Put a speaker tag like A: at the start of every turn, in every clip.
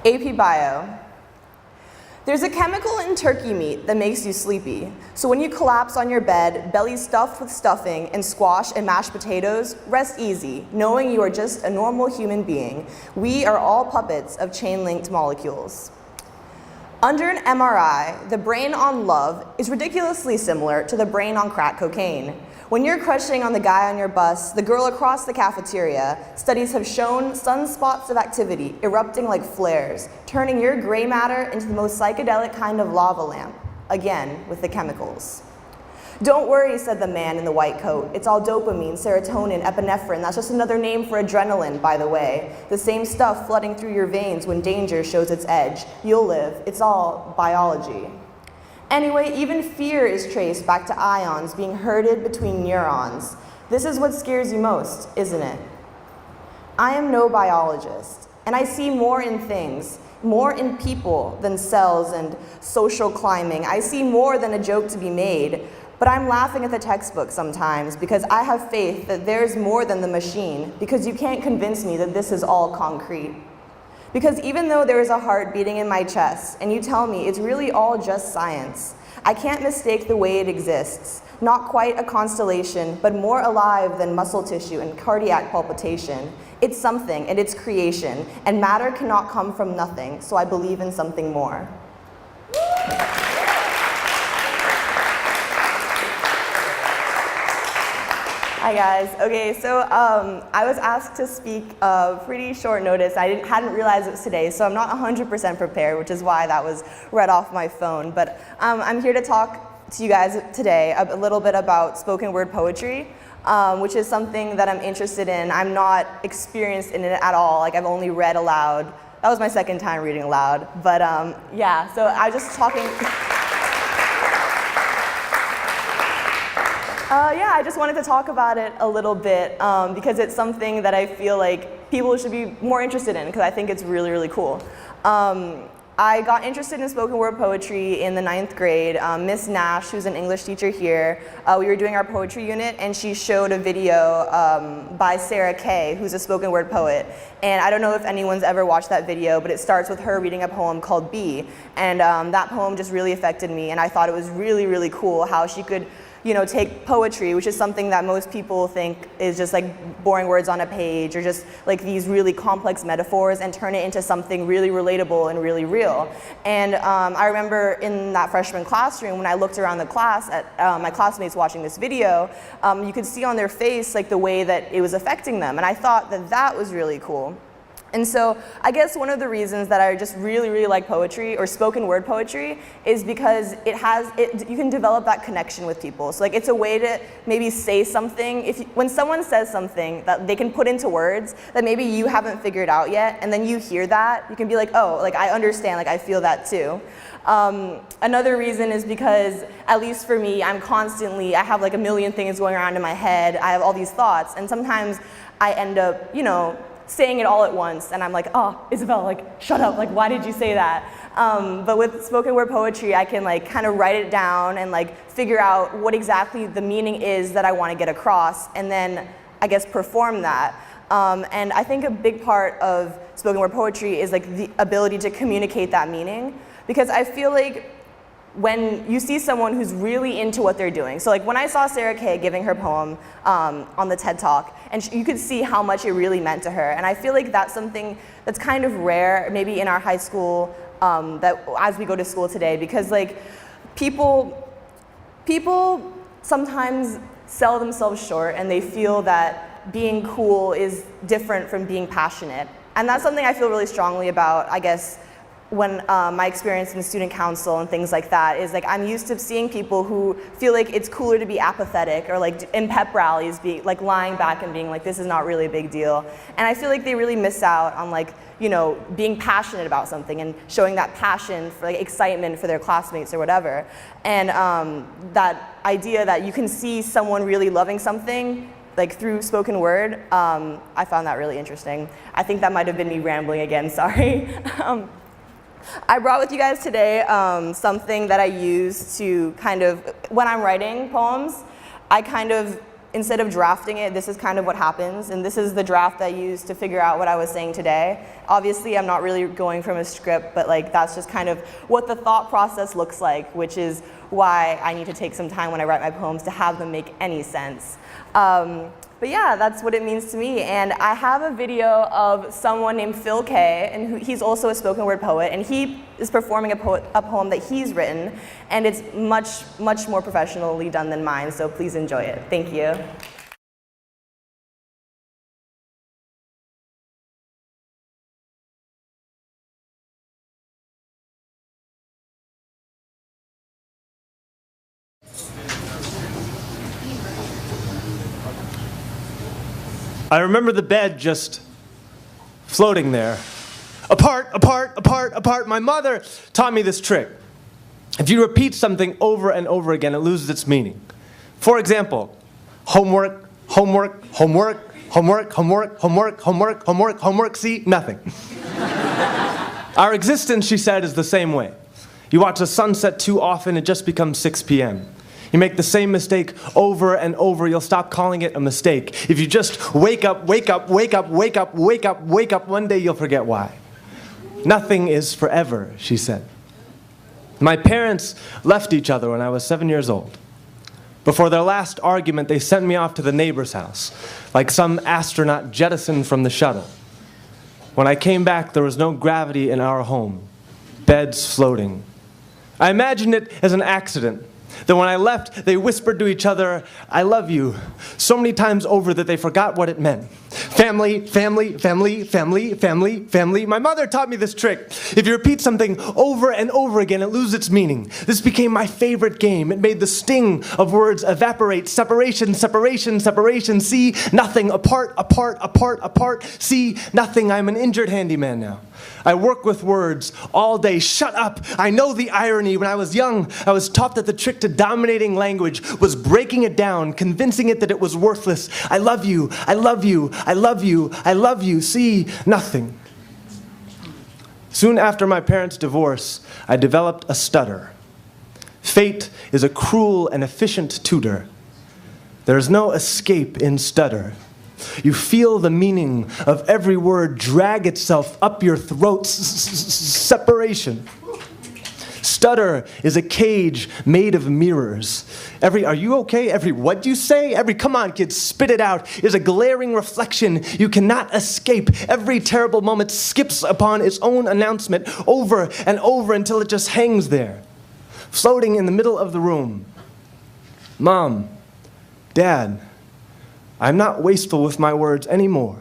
A: AP Bio. There's a chemical in turkey meat that makes you sleepy. So when you collapse on your bed, belly stuffed with stuffing and squash and mashed potatoes, rest easy, knowing you are just a normal human being. We are all puppets of chain-linked molecules. Under an MRI, the brain on love is ridiculously similar to the brain on crack cocaine. When you're crushing on the guy on your bus, the girl across the cafeteria, studies have shown sunspots of activity erupting like flares, turning your gray matter into the most psychedelic kind of lava lamp, again with the chemicals. Don't worry, said the man in the white coat. It's all dopamine, serotonin, epinephrine. That's just another name for adrenaline, by the way. The same stuff flooding through your veins when danger shows its edge. You'll live. It's all biology. Anyway, even fear is traced back to ions being herded between neurons. This is what scares you most, isn't it? I am no biologist, and I see more in things, more in people than cells and social climbing. I see more than a joke to be made. But I'm laughing at the textbook sometimes because I have faith that there's more than the machine, because you can't convince me that this is all concrete. Because even though there is a heart beating in my chest and you tell me it's really all just science, I can't mistake the way it exists. Not quite a constellation, but more alive than muscle tissue and cardiac palpitation. It's something and it's creation, and matter cannot come from nothing, so I believe in something more. Hi guys. Okay, so I was asked to speak pretty short notice. I hadn't realized it was today, so I'm not 100% prepared, which is why that was read off my phone. But I'm here to talk to you guys today a little bit about spoken word poetry, which is something that I'm interested in. I'm not experienced in it at all. Like, I've only read aloud. That was my second time reading aloud. But yeah, so I was just talking. Yeah, I just wanted to talk about it a little bit because it's something that I feel like people should be more interested in, because I think it's really, really cool. I got interested in spoken word poetry in the 9th grade. Miss Nash, who's an English teacher here, we were doing our poetry unit, and she showed a video by Sarah Kay, who's a spoken word poet. And I don't know if anyone's ever watched that video, but it starts with her reading a poem called Bee. And that poem just really affected me, and I thought it was really, really cool how she could, you know, take poetry, which is something that most people think is just like boring words on a page or just like these really complex metaphors, and turn it into something really relatable and really real. And I remember in that freshman classroom, when I looked around the class at my classmates watching this video, you could see on their face like the way that it was affecting them. And I thought that that was really cool. And so I guess one of the reasons that I just really, really like poetry or spoken word poetry is because you can develop that connection with people. So like, it's a way to maybe say something. When someone says something that they can put into words that maybe you haven't figured out yet, and then you hear that, you can be like, oh, like I understand, like I feel that too. Another reason is because, at least for me, I have like a million things going around in my head. I have all these thoughts, and sometimes I end up, you know, saying it all at once, and I'm like, oh, Isabelle, like, shut up, like, why did you say that? But with spoken word poetry, I can like kind of write it down and like figure out what exactly the meaning is that I want to get across, and then I guess perform that. And I think a big part of spoken word poetry is like the ability to communicate that meaning, because I feel like when you see someone who's really into what they're doing. So like when I saw Sarah Kay giving her poem on the TED Talk, and you could see how much it really meant to her. And I feel like that's something that's kind of rare, maybe in our high school, that as we go to school today, because like people sometimes sell themselves short, and they feel that being cool is different from being passionate. And that's something I feel really strongly about, I guess, when my experience in student council and things like that is like, I'm used to seeing people who feel like it's cooler to be apathetic, or like in pep rallies be like lying back and being like, this is not really a big deal. And I feel like they really miss out on like, you know, being passionate about something and showing that passion for like excitement for their classmates or whatever. And that idea that you can see someone really loving something like through spoken word, I found that really interesting. I think that might have been me rambling again, sorry. I brought with you guys today something that I use to kind of, when I'm writing poems, I kind of instead of drafting it, this is kind of what happens, and this is the draft I used to figure out what I was saying today. Obviously, I'm not really going from a script, but like that's just kind of what the thought process looks like, which is why I need to take some time when I write my poems to have them make any sense. But yeah, that's what it means to me. And I have a video of someone named Phil K, and he's also a spoken word poet, and he is performing a poem that he's written, and it's much, much more professionally done than mine, so please enjoy it. Thank you.
B: I remember the bed just floating there. Apart, apart, apart, apart. My mother taught me this trick. If you repeat something over and over again, it loses its meaning. For example, homework, homework, homework, homework, homework, homework, homework, homework, homework, see, nothing. Our existence, she said, is the same way. You watch the sunset too often, it just becomes 6 p.m. You make the same mistake over and over, you'll stop calling it a mistake. If you just wake up, wake up, wake up, wake up, wake up, wake up, one day you'll forget why. Nothing is forever, she said. My parents left each other when I was 7 years old. Before their last argument, they sent me off to the neighbor's house, like some astronaut jettisoned from the shuttle. When I came back, there was no gravity in our home, beds floating. I imagined it as an accident. Then when I left, they whispered to each other, "I love you," so many times over that they forgot what it meant. Family, family, family, family, family, family. My mother taught me this trick. If you repeat something over and over again, it loses its meaning. This became my favorite game. It made the sting of words evaporate. Separation, separation, separation. See, nothing. Apart, apart, apart, apart. See, nothing. I'm an injured handyman now. I work with words all day. Shut up! I know the irony. When I was young, I was taught that the trick to dominating language was breaking it down, convincing it that it was worthless. I love you, I love you, I love you, I love you. See, nothing. Soon after my parents' divorce, I developed a stutter. Fate is a cruel and efficient tutor. There is no escape in stutter. You feel the meaning of every word drag itself up your throat. Separation. Stutter is a cage made of mirrors. Every "are you okay?" every "what do you say?" every "come on kids, spit it out" is a glaring reflection you cannot escape. Every terrible moment skips upon its own announcement over and over until it just hangs there, floating in the middle of the room. Mom, Dad, I'm not wasteful with my words anymore.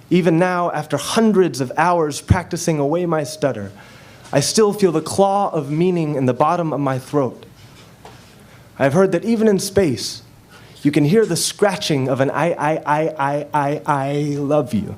B: Even now, after hundreds of hours practicing away my stutter, I still feel the claw of meaning in the bottom of my throat. I've heard that even in space, you can hear the scratching of an I love you.